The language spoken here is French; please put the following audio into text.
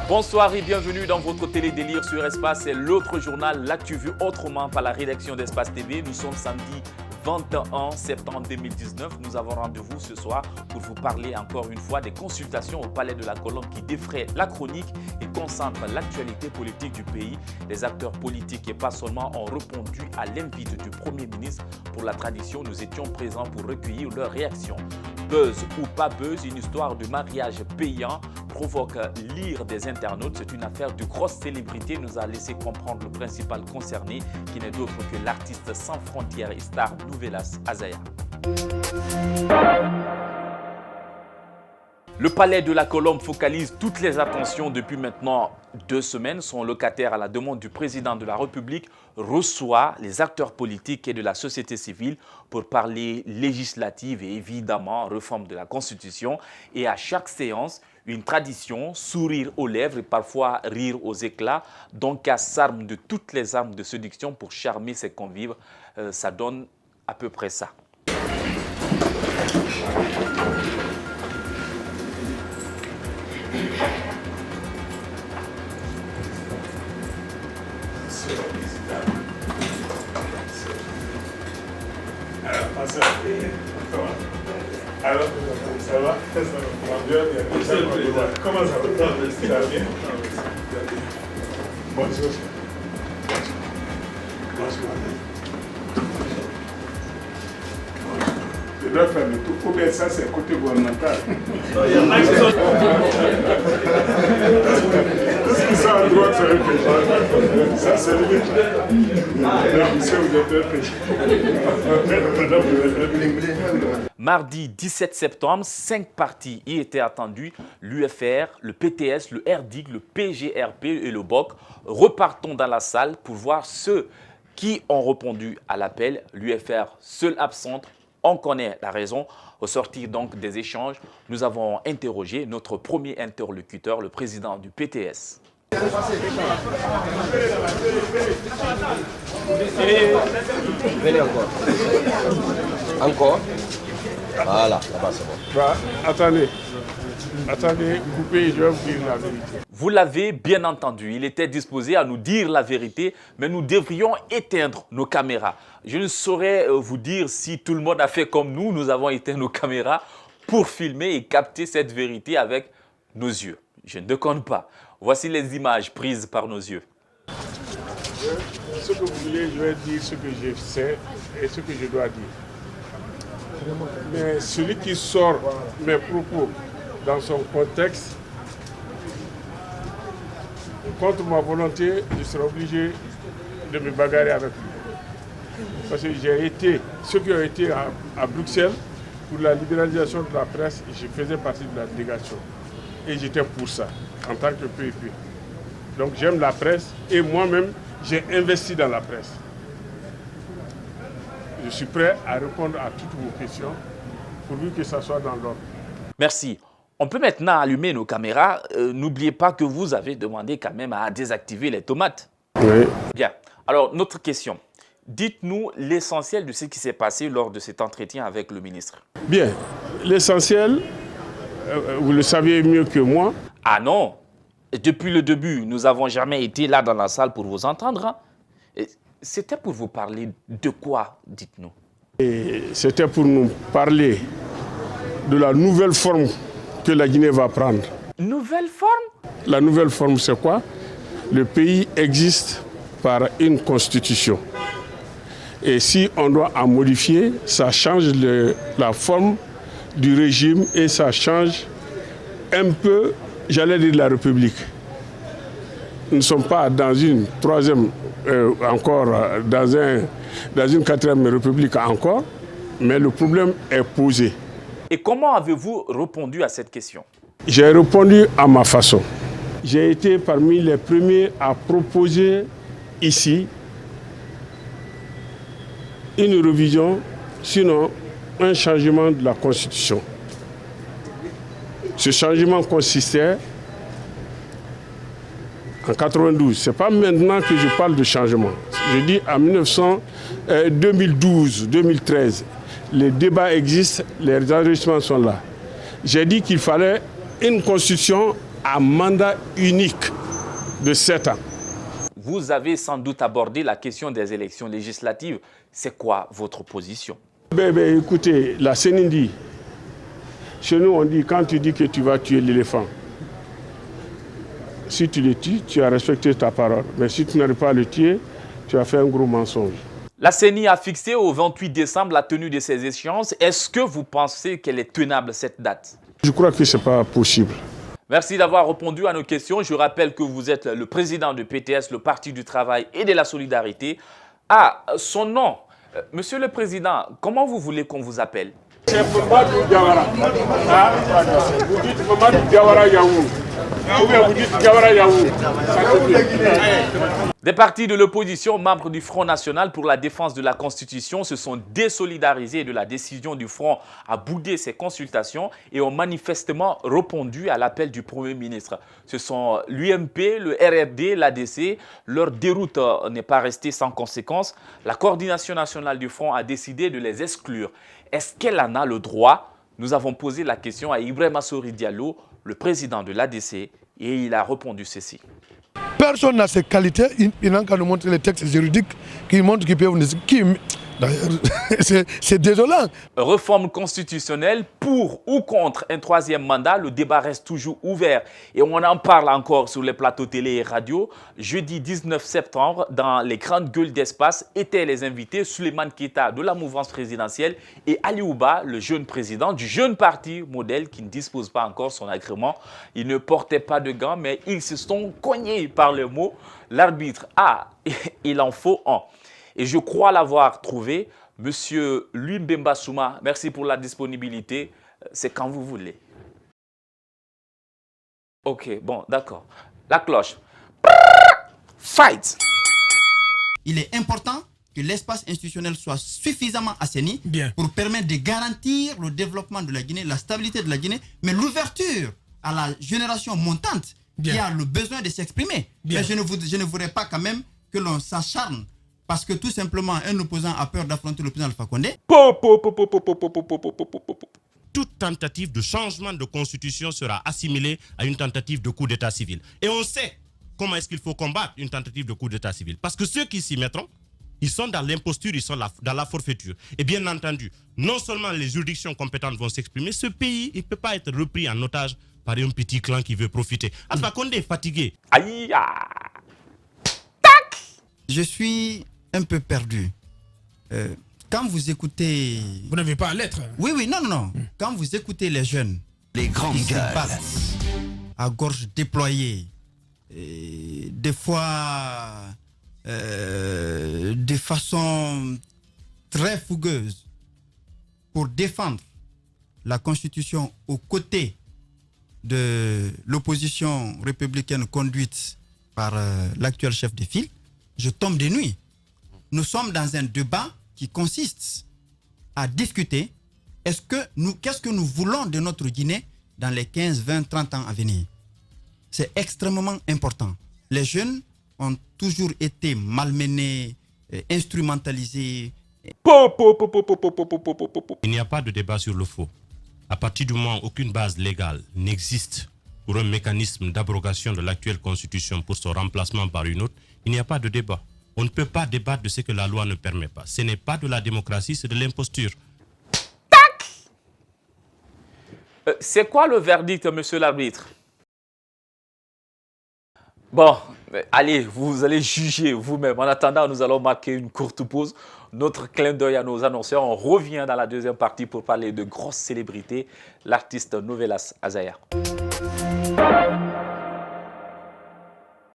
Bonsoir et bienvenue dans votre télé-délire sur Espace. C'est l'autre journal, l'actu vu autrement par la rédaction d'Espace TV. Nous sommes samedi 21 septembre 2019. Nous avons rendez-vous ce soir pour vous parler encore une fois des consultations au Palais de la Colombe qui défraient la chronique et concentrent l'actualité politique du pays. Les acteurs politiques et pas seulement ont répondu à l'invite du Premier ministre. Pour la tradition, nous étions présents pour recueillir leurs réactions. Buzz ou pas buzz, une histoire de mariage payant provoque l'ire des internautes. C'est une affaire de grosse célébrité, nous a laissé comprendre le principal concerné, qui n'est d'autre que l'artiste sans frontières et star Nouvelas Azaya. Le Palais de la Colombe focalise toutes les attentions depuis maintenant 2 semaines. Son locataire, à la demande du président de la République, reçoit les acteurs politiques et de la société civile pour parler législative et évidemment réforme de la Constitution. Et à chaque séance, une tradition, sourire aux lèvres et parfois rire aux éclats. Donc, à s'arme de toutes les armes de séduction pour charmer ses convives. Ça donne à peu près ça. Alors, ça va? Comment ça va? Ça va bien? Bonjour. Je dois faire le tour. Ou bien ça, c'est côté gouvernemental. Si ça à droite, c'est un péché. Ça, c'est le péché. Monsieur, vous êtes un péché. Mardi 17 septembre, 5 partis y étaient attendus. L'UFR, le PTS, le RDIC, le PGRP et le BOC. Repartons dans la salle pour voir ceux qui ont répondu à l'appel. L'UFR, seule absente. On connaît la raison. Au sortir donc des échanges, nous avons interrogé notre premier interlocuteur, le président du PTS. Venez encore. Encore. Voilà, là-bas c'est bon. Bah, attendez, coupez, je vais vous dire la vérité. Vous l'avez bien entendu, il était disposé à nous dire la vérité, mais nous devrions éteindre nos caméras. Je ne saurais vous dire si tout le monde a fait comme nous, nous avons éteint nos caméras pour filmer et capter cette vérité avec nos yeux. Je ne déconne pas. Voici les images prises par nos yeux. Ce que vous voulez, je vais dire ce que je sais et ce que je dois dire. Mais celui qui sort mes propos dans son contexte, contre ma volonté, je serai obligé de me bagarrer avec lui. Parce que ceux qui ont été à Bruxelles pour la libéralisation de la presse, je faisais partie de la délégation. Et j'étais pour ça, en tant que PEP. Donc j'aime la presse et moi-même, j'ai investi dans la presse. Je suis prêt à répondre à toutes vos questions, pourvu que ça soit dans l'ordre. Merci. On peut maintenant allumer nos caméras. N'oubliez pas que vous avez demandé quand même à désactiver les tomates. Oui. Bien. Alors, notre question. Dites-nous l'essentiel de ce qui s'est passé lors de cet entretien avec le ministre. Bien. L'essentiel, vous le saviez mieux que moi. Ah non. Depuis le début, nous n'avons jamais été là dans la salle pour vous entendre. Hein. C'était pour vous parler de quoi, dites-nous? C'était pour nous parler de la nouvelle forme que la Guinée va prendre. Nouvelle forme? La nouvelle forme, c'est quoi? Le pays existe par une constitution. Et si on doit en modifier, ça change la forme du régime et ça change un peu, j'allais dire, la République. Nous ne sommes pas dans une troisième, encore dans une quatrième République encore, mais le problème est posé. Et comment avez-vous répondu à cette question? J'ai répondu à ma façon. J'ai été parmi les premiers à proposer ici une révision, sinon un changement de la Constitution. Ce changement consistait en 92. Ce n'est pas maintenant que je parle de changement. Je dis en 2012, 2013. Les débats existent, les enregistrements sont là. J'ai dit qu'il fallait une constitution à mandat unique de 7 ans. Vous avez sans doute abordé la question des élections législatives. C'est quoi votre position? Écoutez, la CENI dit, chez nous on dit, quand tu dis que tu vas tuer l'éléphant, si tu le tues, tu as respecté ta parole. Mais si tu n'arrives pas à le tuer, tu as fait un gros mensonge. La CENI a fixé au 28 décembre la tenue de ces échéances. Est-ce que vous pensez qu'elle est tenable, cette date? Je crois que ce n'est pas possible. Merci d'avoir répondu à nos questions. Je rappelle que vous êtes le président de PTS, le Parti du Travail et de la Solidarité. Ah, son nom, Monsieur le Président, comment vous voulez qu'on vous appelle? C'est Mamadou Diawara. Vous dites Mamadou Diawara Yaou. Ou bien vous dites Diawara Yaou. Des partis de l'opposition, membres du Front National pour la défense de la Constitution, se sont désolidarisés de la décision du Front à bouder ces consultations et ont manifestement répondu à l'appel du Premier ministre. Ce sont l'UMP, le RRD, l'ADC. Leur déroute n'est pas restée sans conséquence. La coordination nationale du Front a décidé de les exclure. Est-ce qu'elle en a le droit? Nous avons posé la question à Ibrahima Sori Diallo, le président de l'ADC, et il a répondu ceci. Personne n'a ces qualités, il n'a qu'à nous montrer les textes juridiques qui montrent qu'ils peuvent nous... D'ailleurs, c'est désolant. Réforme constitutionnelle, pour ou contre un troisième mandat, le débat reste toujours ouvert. Et on en parle encore sur les plateaux télé et radio. Jeudi 19 septembre, dans les grandes gueules d'espace, étaient les invités Souleymane Keita de la mouvance présidentielle et Ali Ouba, le jeune président du jeune parti modèle qui ne dispose pas encore son agrément. Ils ne portaient pas de gants, mais ils se sont cognés par le mot. L'arbitre a, il en faut un. Et je crois l'avoir trouvé. Monsieur Lumbemba Souma, merci pour la disponibilité. C'est quand vous voulez. Ok, bon, d'accord. La cloche. Fight! Il est important que l'espace institutionnel soit suffisamment assaini pour permettre de garantir le développement de la Guinée, la stabilité de la Guinée, mais l'ouverture à la génération montante qui a le besoin de s'exprimer. Mais je ne voudrais pas quand même que l'on s'acharne parce que tout simplement un opposant a peur d'affronter le président Alpha Condé. Toute tentative de changement de constitution sera assimilée à une tentative de coup d'état civil. Et on sait comment est-ce qu'il faut combattre une tentative de coup d'état civil. Parce que ceux qui s'y mettront, ils sont dans l'imposture, ils sont dans la forfaiture. Et bien entendu, non seulement les juridictions compétentes vont s'exprimer, ce pays, il ne peut pas être repris en otage par un petit clan qui veut profiter. Alpha Condé est fatigué. Aïe! Tac! Je suis un peu perdu. Quand vous écoutez... Vous n'avez pas à l'être. Oui, non. Quand vous écoutez les jeunes, les grands qui se battent à gorge déployée, et des fois de façon très fougueuse, pour défendre la Constitution aux côtés de l'opposition républicaine conduite par l'actuel chef de file, je tombe des nuits. Nous sommes dans un débat qui consiste à discuter qu'est-ce que nous voulons de notre Guinée dans les 15, 20, 30 ans à venir. C'est extrêmement important. Les jeunes ont toujours été malmenés, instrumentalisés. Il n'y a pas de débat sur le faux. À partir du moment où aucune base légale n'existe pour un mécanisme d'abrogation de l'actuelle constitution pour son remplacement par une autre, il n'y a pas de débat. On ne peut pas débattre de ce que la loi ne permet pas. Ce n'est pas de la démocratie, c'est de l'imposture. Tac! C'est quoi le verdict, monsieur l'arbitre? Bon, allez, vous allez juger vous-même. En attendant, nous allons marquer une courte pause. Notre clin d'œil à nos annonceurs. On revient dans la deuxième partie pour parler de grosses célébrités, l'artiste Novelas Azaya.